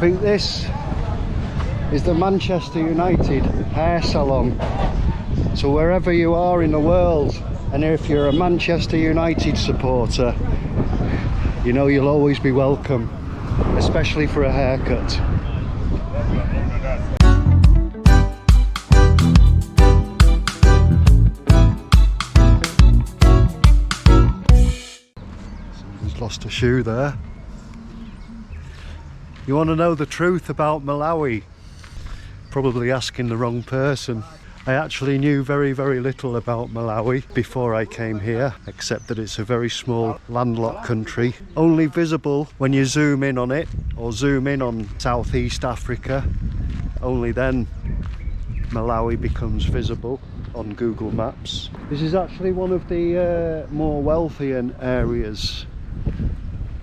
think this is the Manchester United hair salon. So wherever you are in the world, and if you're a Manchester United supporter, you know you'll always be welcome, especially for a haircut. Somebody's lost a shoe there. You want to know the truth about Malawi? Probably asking the wrong person. I actually knew very little about Malawi before I came here, except that it's a very small landlocked country, only visible when you zoom in on it, or zoom in on Southeast Africa. Only then Malawi becomes visible on Google Maps. This is actually one of the more wealthier areas.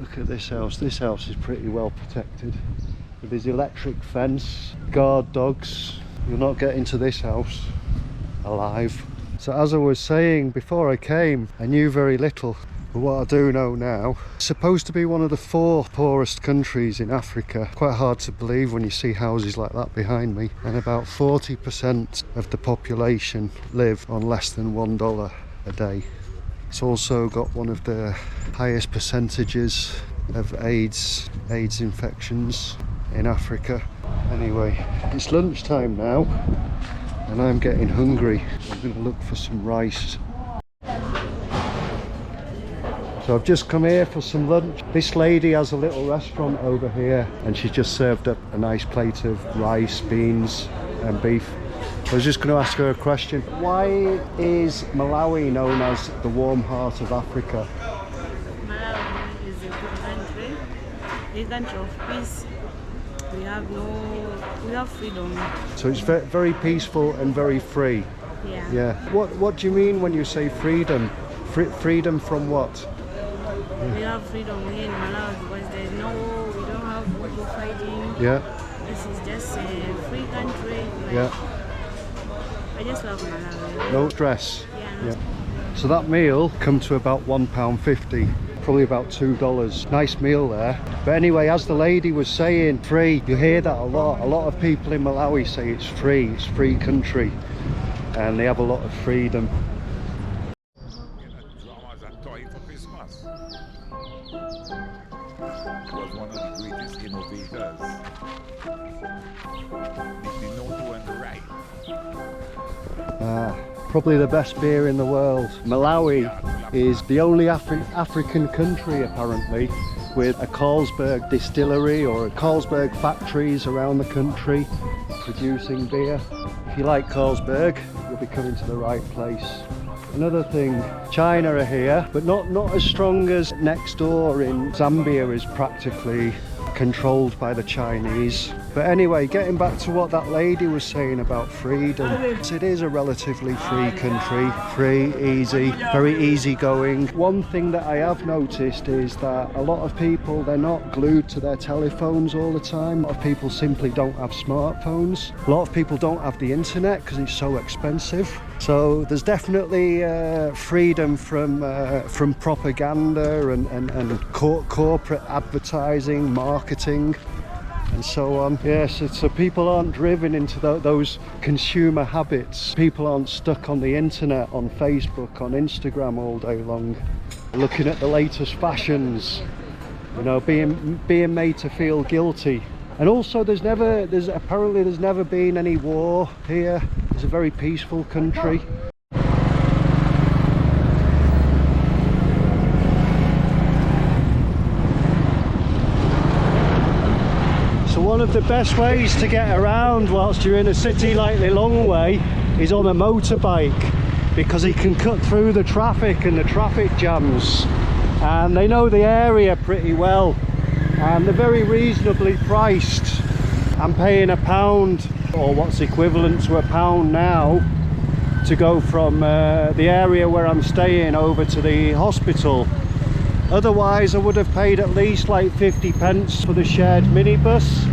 Look at this house. This house is pretty well protected. There's electric fence, guard dogs. You'll not get into this house alive. So as I was saying, before I came, I knew very little. But what I do know now, it's supposed to be one of the 4 poorest countries in Africa. Quite hard to believe when you see houses like that behind me. And about 40% of the population live on less than $1 a day. It's also got one of the highest percentages of AIDS infections in Africa. Anyway, it's lunchtime now and I'm getting hungry. I'm going to look for some rice. So I've just come here for some lunch. This lady has a little restaurant over here and she just served up a nice plate of rice, beans and beef. I was just going to ask her a question. Why is Malawi known as the warm heart of Africa? Malawi is a good country, a country of peace. We have freedom. So it's very peaceful and very free. Yeah. What do you mean when you say freedom? Freedom from what? We have freedom here in Malawi because there's no war. We don't have people fighting. Yeah. This is just a free country. Yeah. I just love Malawi. No stress. Yeah. So that meal come to about £1.50. Probably about $2. Nice meal there. But anyway, as the lady was saying, free, you hear that a lot. A lot of people in Malawi say it's free country, and they have a lot of freedom. Dramas and toy for Christmas. He was one of the greatest innovators. The note went right. Probably the best beer in the world. Malawi is the only African country apparently with a Carlsberg distillery or Carlsberg factories around the country producing beer. If you like Carlsberg, you'll be coming to the right place. Another thing, China are here, but not as strong as next door in Zambia is practically controlled by the Chinese. But anyway, getting back to what that lady was saying about freedom, it is a relatively free country, free, easy, very easygoing. One thing that I have noticed is that a lot of people, they're not glued to their telephones all the time. A lot of people simply don't have smartphones. A lot of people don't have the internet because it's so expensive. So there's definitely freedom from propaganda and corporate advertising, marketing and so on. Yes, so people aren't driven into those consumer habits. People aren't stuck on the internet, on Facebook, on Instagram all day long, looking at the latest fashions, you know, being made to feel guilty. And also there's never been any war here. It's a very peaceful country. So one of the best ways to get around whilst you're in a city like Lilongwe is on a motorbike, because it can cut through the traffic and the traffic jams. And they know the area pretty well. And they're very reasonably priced. I'm paying £1, or what's equivalent to £1 now, to go from the area where I'm staying over to the hospital. Otherwise I would have paid at least like 50p for the shared minibus,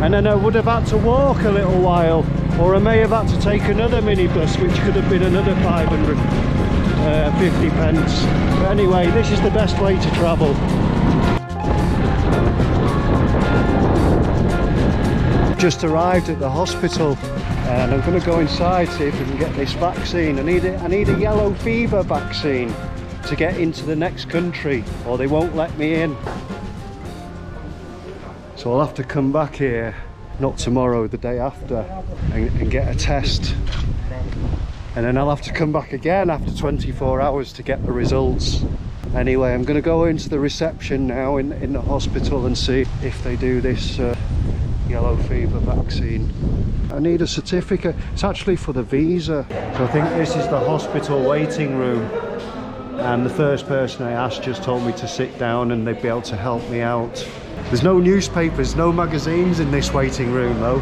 and then I would have had to walk a little while, or I may have had to take another minibus which could have been another 50p. But anyway, this is the best way to travel. I've just arrived at the hospital and I'm going to go inside, see if we can get this vaccine. I need a yellow fever vaccine to get into the next country, or they won't let me in. So I'll have to come back here, not tomorrow, the day after, and get a test. And then I'll have to come back again after 24 hours to get the results. Anyway, I'm going to go into the reception now in the hospital and see if they do this yellow fever vaccine. I need a certificate. It's actually for the visa. So I think this is the hospital waiting room. And the first person I asked just told me to sit down and they'd be able to help me out. There's no newspapers, no magazines in this waiting room though.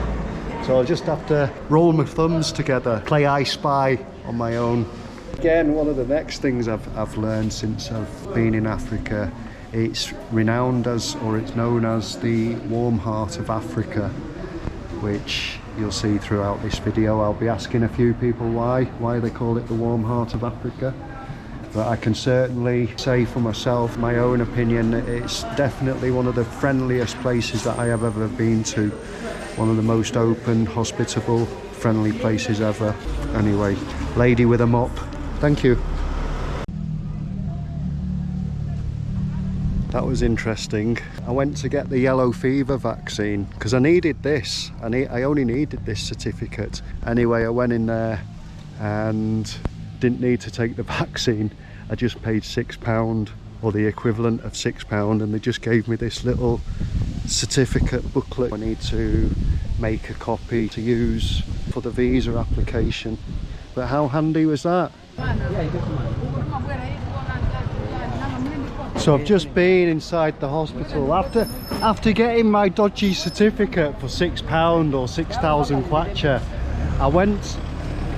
So I'll just have to roll my thumbs together, play I Spy on my own. Again, one of the next things I've learned since I've been in Africa, it's renowned as, or it's known as, the warm heart of Africa, which you'll see throughout this video. I'll be asking a few people why they call it the warm heart of Africa. But I can certainly say for myself, my own opinion, it's definitely one of the friendliest places that I have ever been to. One of the most open, hospitable, friendly places ever. Anyway, lady with a mop, thank you. That was interesting. I went to get the yellow fever vaccine because I needed this. I only needed this certificate. Anyway, I went in there and didn't need to take the vaccine. I just paid £6 or the equivalent of £6, and they just gave me this little certificate booklet. I need to make a copy to use for the visa application. But how handy was that? So I've just been inside the hospital after getting my dodgy certificate for £6 or 6,000 kwacha. I went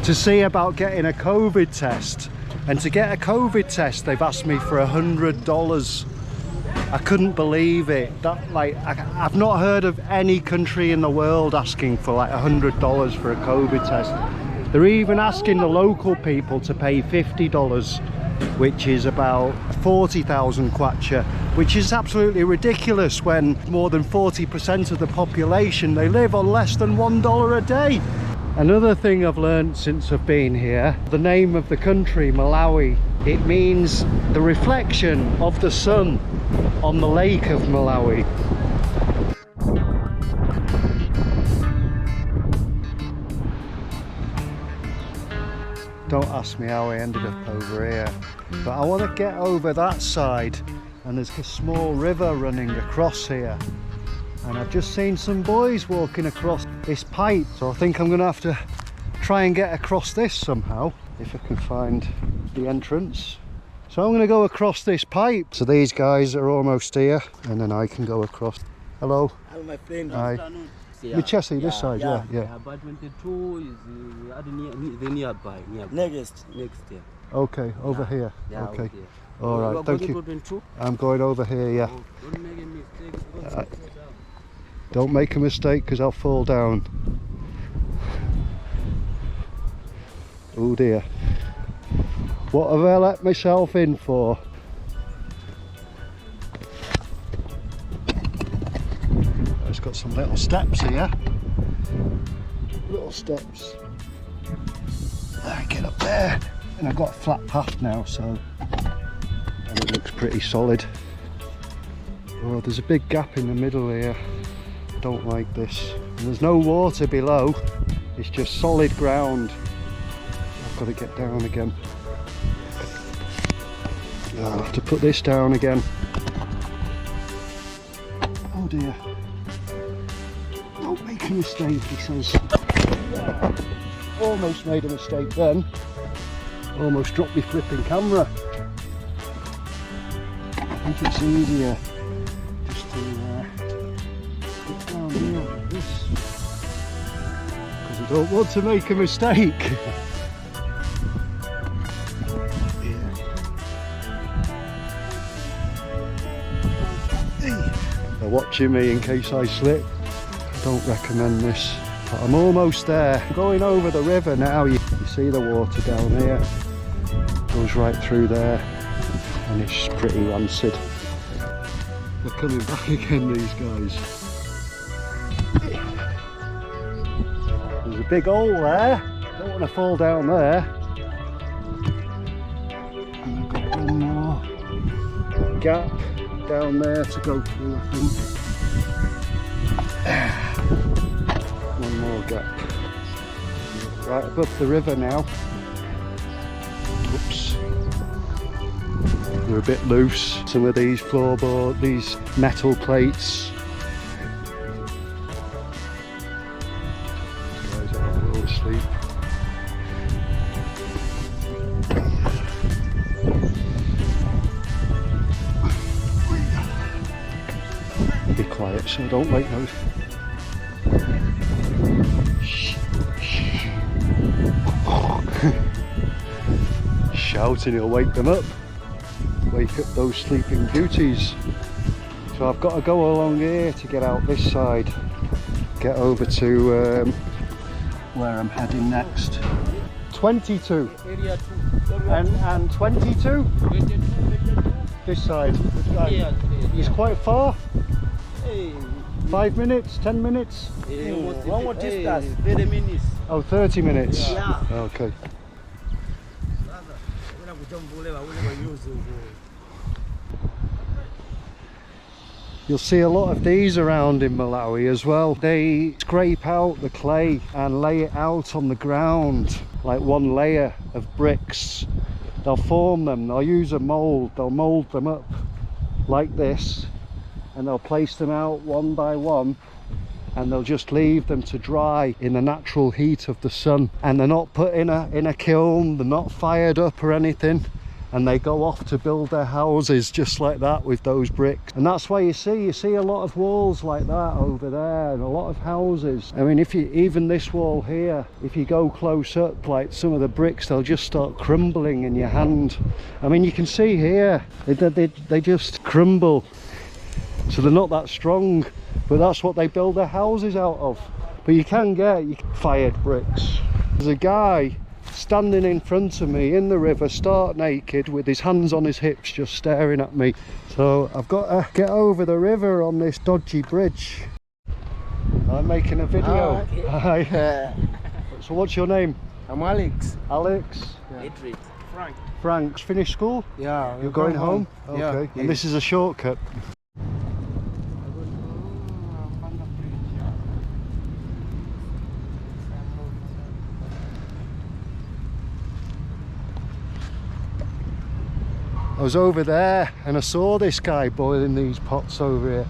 to see about getting a COVID test, and to get a COVID test they've asked me for $100. I couldn't believe it. I've not heard of any country in the world asking for like $100 for a COVID test. They're even asking the local people to pay $50, which is about 40,000 kwacha, which is absolutely ridiculous when more than 40% of the population, they live on less than $1 a day. Another thing I've learned since I've been here, the name of the country, Malawi, it means the reflection of the sun on the lake of Malawi. Don't ask me how I ended up over here, but I want to get over that side, and there's a small river running across here. And I've just seen some boys walking across this pipe, so I think I'm going to have to try and get across this somehow, if I can find the entrance. So I'm going to go across this pipe. So these guys are almost here, and then I can go across. Hello. Hello, my friend. Hi. Yeah. Chelsea, this side, yeah. Apartment 2 is the nearby. Next, yeah. Okay, over here. Yeah, okay. over here. All right, thank you. I'm going over here, yeah. Oh, don't make a mistake. Don't make a mistake because I'll fall down. Oh dear. What have I let myself in for? It's got some little steps here. Little steps. Get up there. And I've got a flat path now, so and it looks pretty solid. Oh, there's a big gap in the middle here. I don't like this. And there's no water below, it's just solid ground. I've got to get down again. I'll have to put this down again. Oh dear. Don't make a mistake, he says. Almost made a mistake then. Almost dropped my flipping camera. I think it's easier just to get down here like this, because I don't want to make a mistake. They're watching me in case I slip. I don't recommend this, but I'm almost there. I'm going over the river now. You see the water down here, goes right through there, and it's pretty rancid. They're coming back again, these guys. big hole there. Don't want to fall down there. And we've got one more gap down there to go through, I think. One more gap. Right above the river now. Oops. They're a bit loose. Some of these floorboard, these metal plates. Guys are all asleep. Be quiet so don't wake those. Shouting, he'll wake them up. Wake up those sleeping beauties. So I've got to go along here to get out this side. Get over to where I'm heading next. 22. Area 2. And 22? This side. It's quite far. 5 minutes, 10 minutes? One more distance, 30 minutes. Oh, 30 minutes. Yeah. Okay. You'll see a lot of these around in Malawi as well. They scrape out the clay and lay it out on the ground, like one layer of bricks. They'll form them, they'll use a mould, they'll mould them up like this, and they'll place them out one by one, and they'll just leave them to dry in the natural heat of the sun. And they're not put in a kiln, they're not fired up or anything, and they go off to build their houses just like that with those bricks. And that's why you see a lot of walls like that over there, and a lot of houses. I mean, even this wall here, if you go close up, like some of the bricks, they'll just start crumbling in your hand. I mean, you can see here they just crumble, so they're not that strong, but that's what they build their houses out of. But you can get fired bricks. There's a guy standing in front of me in the river, stark naked, with his hands on his hips, just staring at me. So I've got to get over the river on this dodgy bridge. I'm making a video. Hi. So what's your name? I'm Alex. Alex? Yeah. Frank. Frank. Finished school? Yeah. You're going home? Okay. Yeah. And this is a shortcut. I was over there and I saw this guy boiling these pots over here.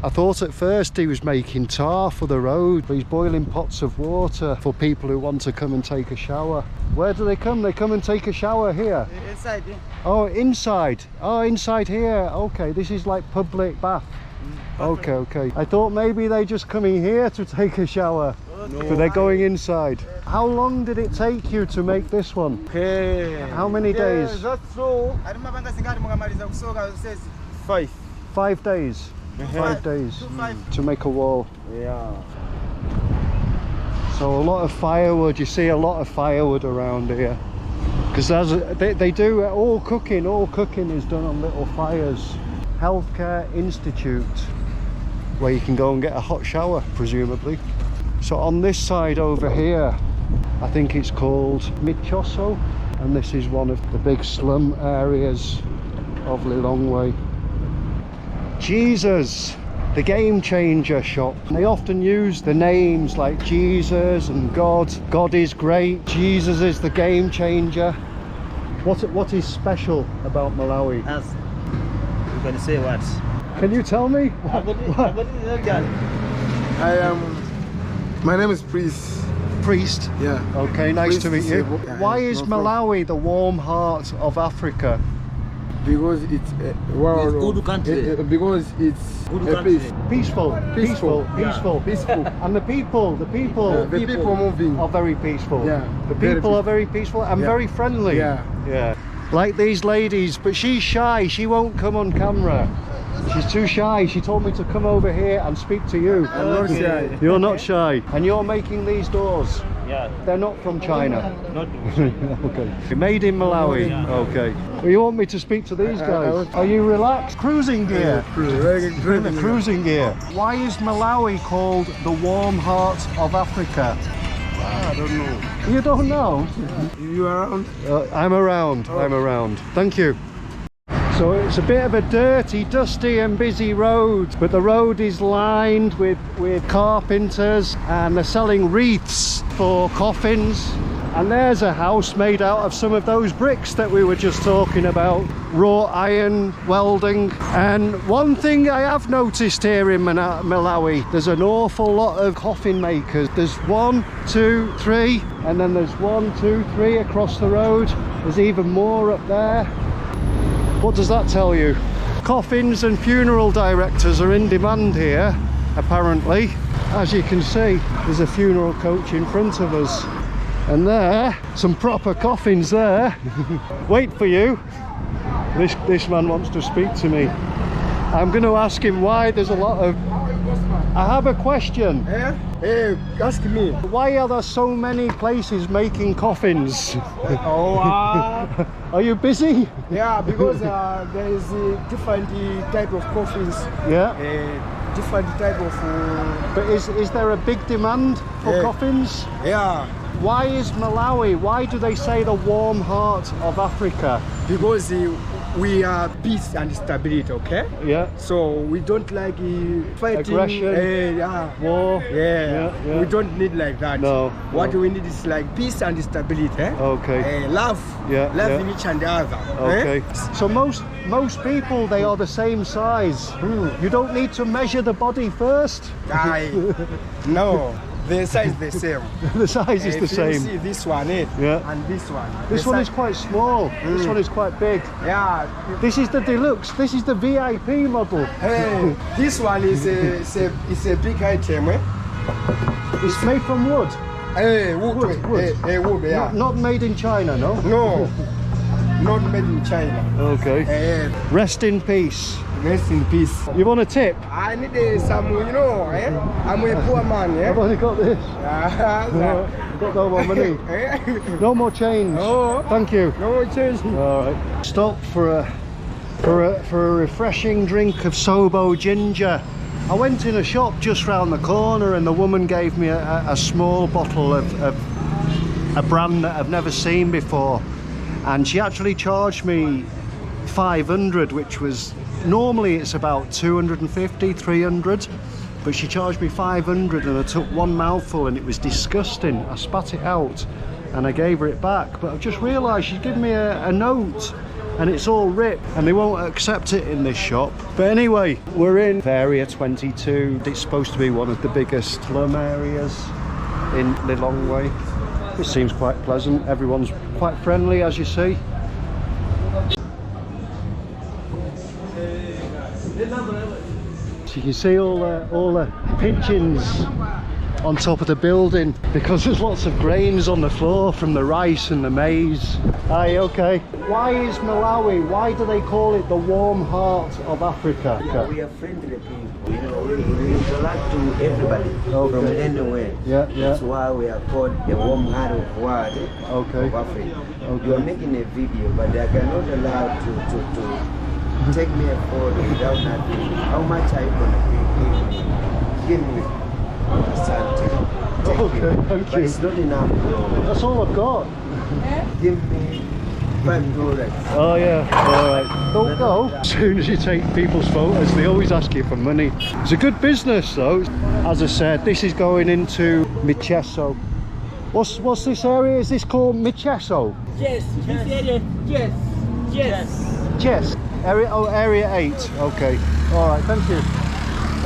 I thought at first he was making tar for the road, but he's boiling pots of water for people who want to come and take a shower. Where do they come? They come and take a shower here? Inside, yeah. Oh, inside. Oh, inside here. Okay, this is like public bath. Okay, okay. I thought maybe they just coming here to take a shower, but they're going inside. How long did it take you to make this one? How many days? That's so. 5. 5 days. 5 days to make a wall. Yeah. So a lot of firewood. You see a lot of firewood around here, because they do all cooking. All cooking is done on little fires. Healthcare Institute, where you can go and get a hot shower, presumably. So on this side over here, I think it's called Michoso, and this is one of the big slum areas of Lilongwe. Jesus, the Game Changer shop. They often use the names like Jesus and God. God is great, Jesus is the Game Changer. What is special about Malawi? As you can say what? Can you tell me? My name is Priest. Priest? Yeah. Okay, nice Priest to meet you. yeah, Why is no problem. Malawi the warm heart of Africa? Because it's It's good country. Because it's Good a country. peace. Peaceful, peaceful, Yeah. peaceful. Peaceful. And the people The people moving. are very peaceful. Yeah, The very people are very peaceful and Yeah. very friendly. Yeah. Yeah. Like these ladies, but she's shy. She won't come on camera. She's too shy. She told me to come over here and speak to you. I'm not shy. You're not shy. And you're making these doors. Yeah. They're not from China. Not. Okay. Made in Malawi. Okay. Well, you want me to speak to these guys? Are you relaxed? Cruising gear. Cruising gear. Why is Malawi called the warm heart of Africa? I don't know. You don't know? You around? I'm around. I'm around. Thank you. So it's a bit of a dirty, dusty and busy road, but the road is lined with carpenters, and they're selling wreaths for coffins. And there's a house made out of some of those bricks that we were just talking about, wrought iron welding. And one thing I have noticed here in Malawi, there's an awful lot of coffin makers. There's 1, 2, 3, and then there's 1, 2, 3 across the road. There's even more up there. What does that tell you? Coffins and funeral directors are in demand here, apparently. As you can see, there's a funeral coach in front of us. And there, some proper coffins there. Wait for you. This man wants to speak to me. I'm going to ask him why there's a lot of... I have a question. Yeah? Hey, ask me. Why are there so many places making coffins? Oh, Are you busy? yeah, because there is a different type of coffins. Yeah. Different type of... But is there a big demand for Yeah. coffins? yeah, Why is Malawi, why do they say the warm heart of Africa? because we are peace and stability, okay? Yeah. So we don't like fighting. Aggression. Yeah. War? Yeah. Yeah. We don't need like that. No, What no. we need is like peace and stability. Eh? Okay. Love. Yeah, Love yeah. in each and the other. Okay. Eh? So most people, they are the same size. You don't need to measure the body first. No, the size is the same. The size is the If you same. see this one, Yeah. and this one. This the one size- is quite small. This one is quite big. Yeah. This is the deluxe. This is the VIP model. Hey, this one is a big item. Eh? It's made from wood. Hey, wood. Wood. Wood. Yeah. Not made in China, no? No, not made in China. Okay. Rest in peace. Rest in peace. You want a tip? I need some, I'm a poor man, I've yeah? only got this. No, I've got no more money. No more change. No. Thank you. no change. All right. Stop for a refreshing drink of Sobo ginger. I went in a shop just round the corner, and the woman gave me a small bottle of a brand that I've never seen before, and she actually charged me 500, which was normally it's about 250, 300, but she charged me 500, and I took one mouthful and it was disgusting. I spat it out and I gave her it back, but I've just realised she's given me a note and it's all ripped, and they won't accept it in this shop. But anyway, we're in Area 22. It's supposed to be one of the biggest slum areas in Lilongwe. It seems quite pleasant. Everyone's quite friendly, as you see. So you can see all the pigeons on top of the building, because there's lots of grains on the floor from the rice and the maize. Hi, okay. Why is Malawi, why do they call it the warm heart of Africa? We are friendly people, we interact to everybody from Okay. anywhere. Yeah. That's why we are called the warm heart of world Okay. of Africa. Okay. You are making a video, but I cannot allow to take me a photo without having. How much are you gonna give me? Something. Take Okay, it. thank But you. it's not enough. That's all I've got. Give me $5. Oh yeah, alright. Don't go. As soon as you take people's photos, they always ask you for money. It's a good business though. As I said, this is going into Micheso. What's this area? Is this called Micheso? Yes, this area. Yes. Yes. Area 8. Okay. Alright, thank you.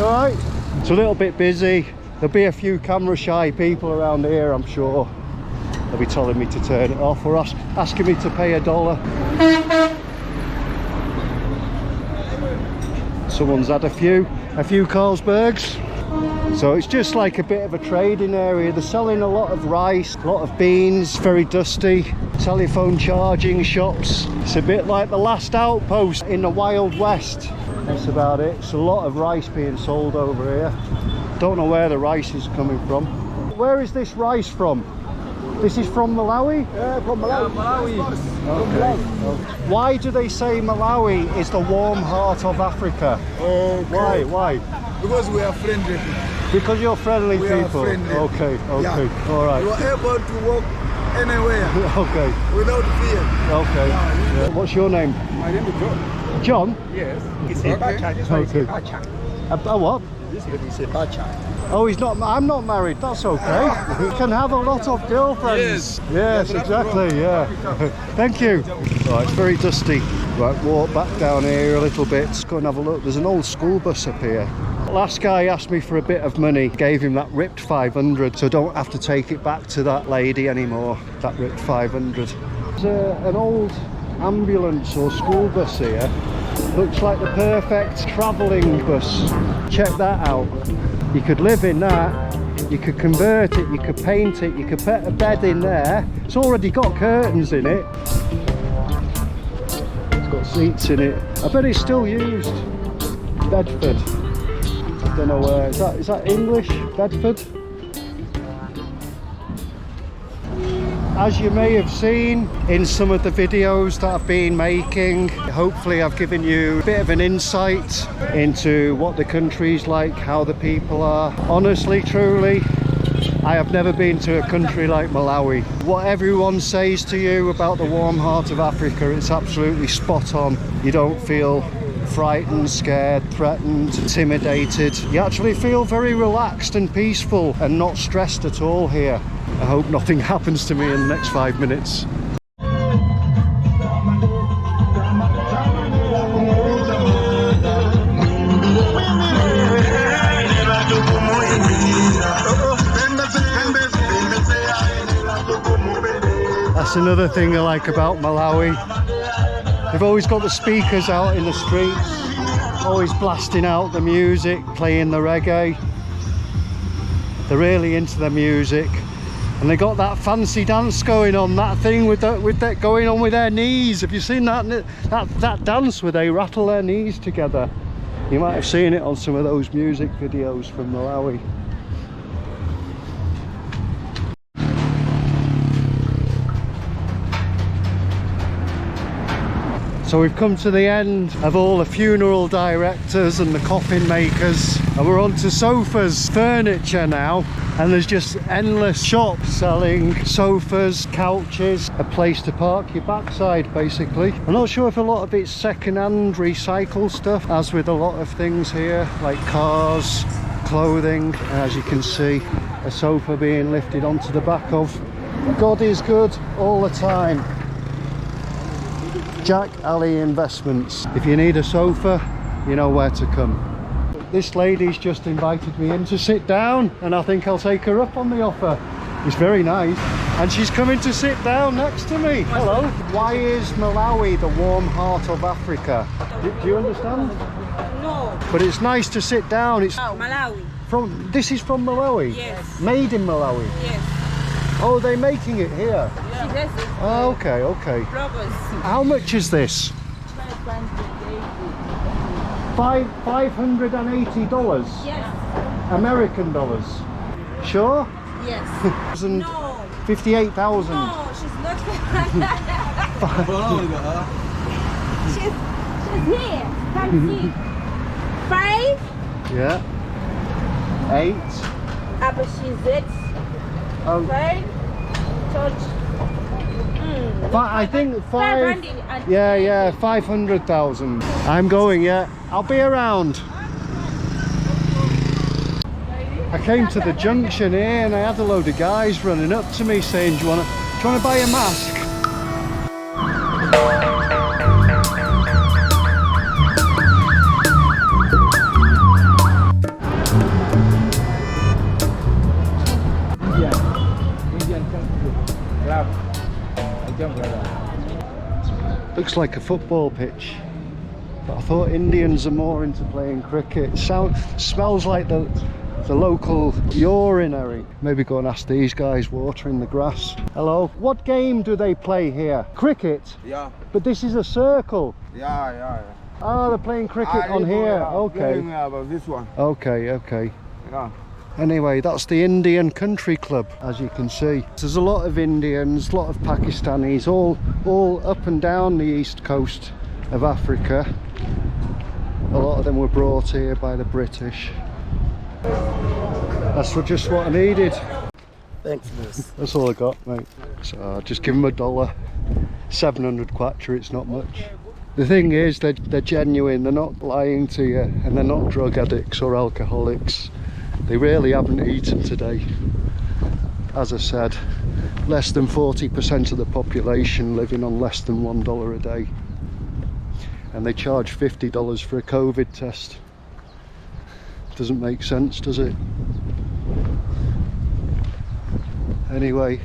Alright. It's a little bit busy. There'll be a few camera shy people around here, I'm sure. They'll be telling me to turn it off, or asking me to pay $1. Someone's had a few Carlsbergs. So it's just like a bit of a trading area. They're selling a lot of rice, a lot of beans, very dusty. Telephone charging shops. It's a bit like the last outpost in the Wild West. That's about it. It's a lot of rice being sold over here. Don't know where the rice is coming from. Where is this rice from? This is from Malawi? Yeah, from Malawi. Okay. Why do they say Malawi is the warm heart of Africa? Okay. Why? Because we are friendly. Because you're friendly We are people. friendly. Okay, okay, Yeah. all right. You are able to walk anywhere Okay, without fear. okay. Yeah. What's your name? My name is John. John? Yes. It's Okay. a bacha. This one is a Okay. bacha. A what? This one is a bacha. Oh, he's not. I'm not married. That's okay. He can have a lot of girlfriends. Yes, exactly. Yeah. Thank you. Right, it's very dusty. Right, walk back down here a little bit. Let's go and have a look. There's an old school bus up here. Last guy asked me for a bit of money. Gave him that ripped 500, so don't have to take it back to that lady anymore. That ripped 500. There's an old ambulance or school bus here. Looks like the perfect travelling bus. Check that out. You could live in that, you could convert it, you could paint it, you could put a bed in there. It's already got curtains in it. It's got seats in it. I bet it's still used. Bedford. I don't know where. Is that English? Bedford? As you may have seen in some of the videos that I've been making, hopefully I've given you a bit of an insight into what the country's like, how the people are. Honestly, truly, I have never been to a country like Malawi. What everyone says to you about the warm heart of Africa, it's absolutely spot on. You don't feel frightened, scared, threatened, intimidated. You actually feel very relaxed and peaceful and not stressed at all here. I hope nothing happens to me in the next 5 minutes. That's another thing I like about Malawi. They've always got the speakers out in the streets, always blasting out the music, playing the reggae. They're really into the music. And they got that fancy dance going on, that thing with that going on with their knees. Have you seen that dance where they rattle their knees together? You might have seen it on some of those music videos from Malawi. So we've come to the end of all the funeral directors and the coffin makers, and we're on to sofas, furniture now, and there's just endless shops selling sofas, couches, a place to park your backside basically. I'm not sure if a lot of it's second-hand recycled stuff, as with a lot of things here, like cars, clothing. As you can see, a sofa being lifted onto the back of. God is good all the time. Jack Alley Investments. If you need a sofa, you know where to come. This lady's just invited me in to sit down, and I think I'll take her up on the offer. It's very nice. And she's coming to sit down next to me. Hello. Why is Malawi the warm heart of Africa? Do you understand? No. But it's nice to sit down. It's Malawi. this is from Malawi? Yes. Made in Malawi? Yes. Oh, they're making it here? She does it. Oh, okay, okay. Robbers. How much is this? $580? Yes. American dollars? Sure? Yes. No. 58,000. No, she's not. she's here. Come see. 5. Yeah. 8. Aber she's it. Oh, 5. Touch. I think 5. 500. Yeah, 500,000. I'm going, yeah. I'll be around. I came to the junction here and I had a load of guys running up to me saying, do you want to buy a mask? Indian country. Club. I jump brother. Looks like a football pitch. But I thought Indians are more into playing cricket. Smells like the local urinary. Maybe go and ask these guys watering the grass. Hello. What game do they play here? Cricket? Yeah. But this is a circle. Yeah. Oh, they're playing cricket on here. Okay. About this one. Okay. Yeah. Anyway, that's the Indian Country Club, as you can see. There's a lot of Indians, a lot of Pakistanis, all up and down the east coast of Africa. A lot of them were brought here by the British. That's just what I needed. Thanks, boss. That's all I got, mate. So I'll just give them $1. 700 kwacha, it's not much. The thing is, they're genuine, they're not lying to you, and they're not drug addicts or alcoholics. They really haven't eaten today. As I said, less than 40% of the population living on less than $1 a day. And they charge $50 for a COVID test. Doesn't make sense, does it? Anyway,